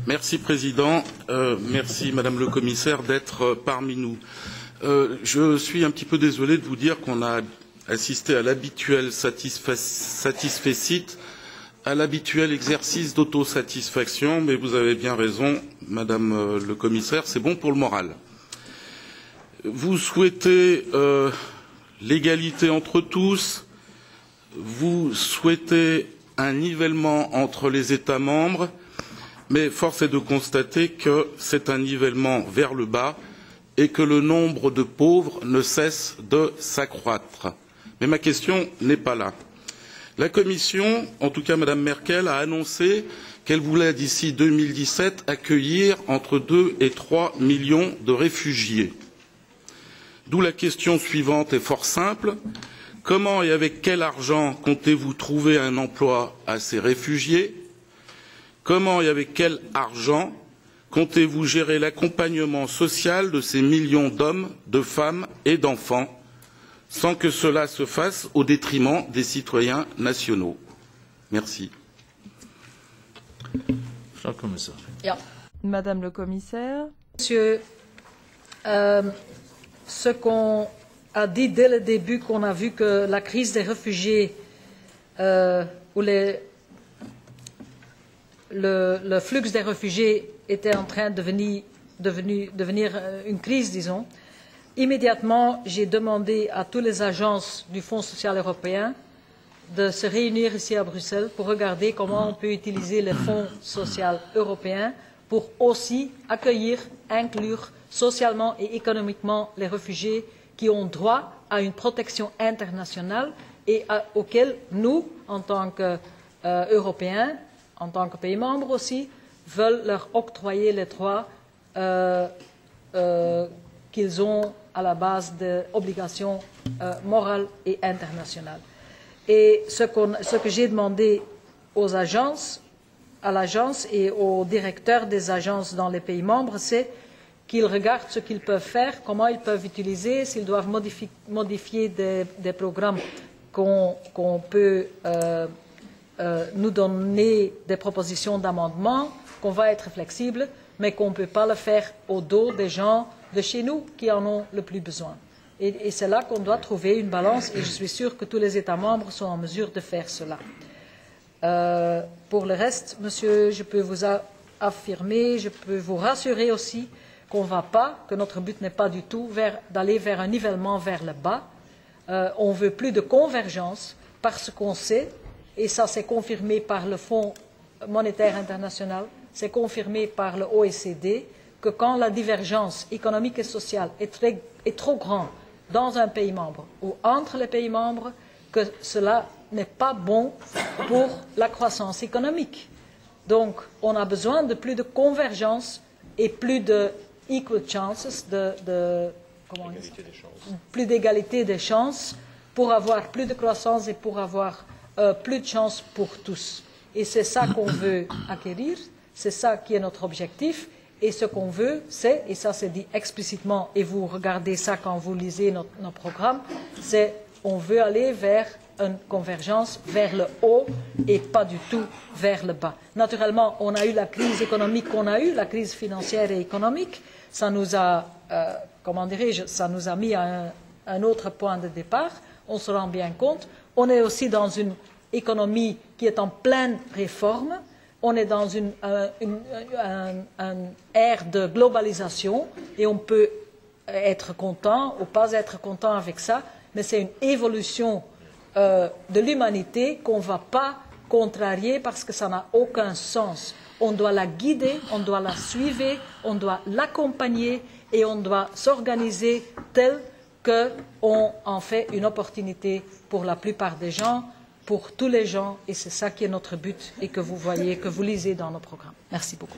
Merci Président, merci Madame le Commissaire d'être parmi nous. Je suis un petit peu désolé de vous dire qu'on a assisté à l'habituel satisfecit, à l'habituel exercice d'autosatisfaction, mais vous avez bien raison, Madame le Commissaire, c'est bon pour le moral. Vous souhaitez l'égalité entre tous, vous souhaitez un nivellement entre les États membres, mais force est de constater que c'est un nivellement vers le bas et que le nombre de pauvres ne cesse de s'accroître. Mais ma question n'est pas là. La Commission, en tout cas Madame Merkel, a annoncé qu'elle voulait d'ici 2017 accueillir entre 2 et 3 millions de réfugiés. D'où la question suivante est fort simple. Comment et avec quel argent comptez-vous trouver un emploi à ces réfugiés? Comment et avec quel argent comptez-vous gérer l'accompagnement social de ces millions d'hommes, de femmes et d'enfants, sans que cela se fasse au détriment des citoyens nationaux? Merci. Madame le Commissaire. Monsieur, ce qu'on a dit dès le début, qu'on a vu que la crise des réfugiés ou le flux des réfugiés était en train de devenir une crise, disons, immédiatement, j'ai demandé à toutes les agences du Fonds social européen de se réunir ici à Bruxelles pour regarder comment on peut utiliser le Fonds social européen pour aussi accueillir, inclure socialement et économiquement les réfugiés qui ont droit à une protection internationale et auxquels nous, en tant qu'Européens, en tant que pays membres aussi, veulent leur octroyer les droits qu'ils ont à la base d'obligations morales et internationales. Et ce que j'ai demandé aux agences, à l'agence et aux directeurs des agences dans les pays membres, c'est qu'ils regardent ce qu'ils peuvent faire, comment ils peuvent utiliser, s'ils doivent modifier des programmes qu'on peut nous donner des propositions d'amendement, qu'on va être flexible, mais qu'on ne peut pas le faire au dos des gens de chez nous qui en ont le plus besoin. Et c'est là qu'on doit trouver une balance et je suis sûre que tous les États membres sont en mesure de faire cela. Pour le reste, monsieur, je peux vous affirmer, je peux vous rassurer aussi qu'on ne va pas, que notre but n'est pas du tout d'aller vers un nivellement vers le bas. On veut plus de convergence parce qu'on sait, et ça c'est confirmé par le Fonds monétaire international, c'est confirmé par le OECD, que quand la divergence économique et sociale est trop grande dans un pays membre ou entre les pays membres, que cela n'est pas bon pour la croissance économique. Donc, on a besoin de plus de convergence et plus de equal chances, plus d'égalité des chances pour avoir plus de croissance et pour avoir plus de chances pour tous. Et c'est ça qu'on veut acquérir, c'est ça qui est notre objectif. Et ce qu'on veut, c'est, et ça c'est dit explicitement, et vous regardez ça quand vous lisez nos programmes, c'est on veut aller vers une convergence vers le haut et pas du tout vers le bas. Naturellement, on a eu la crise économique qu'on a eue, la crise financière et économique, ça nous a, ça nous a mis à un autre point de départ, on se rend bien compte. On est aussi dans une économie qui est en pleine réforme. On est dans une ère de globalisation et on peut être content ou pas être content avec ça, mais c'est une évolution de l'humanité qu'on ne va pas contrarier parce que ça n'a aucun sens. On doit la guider, on doit la suivre, on doit l'accompagner et on doit s'organiser tel qu'on en fait une opportunité pour la plupart des gens, pour tous les gens, et c'est ça qui est notre but et que vous voyez, que vous lisez dans nos programmes. Merci beaucoup.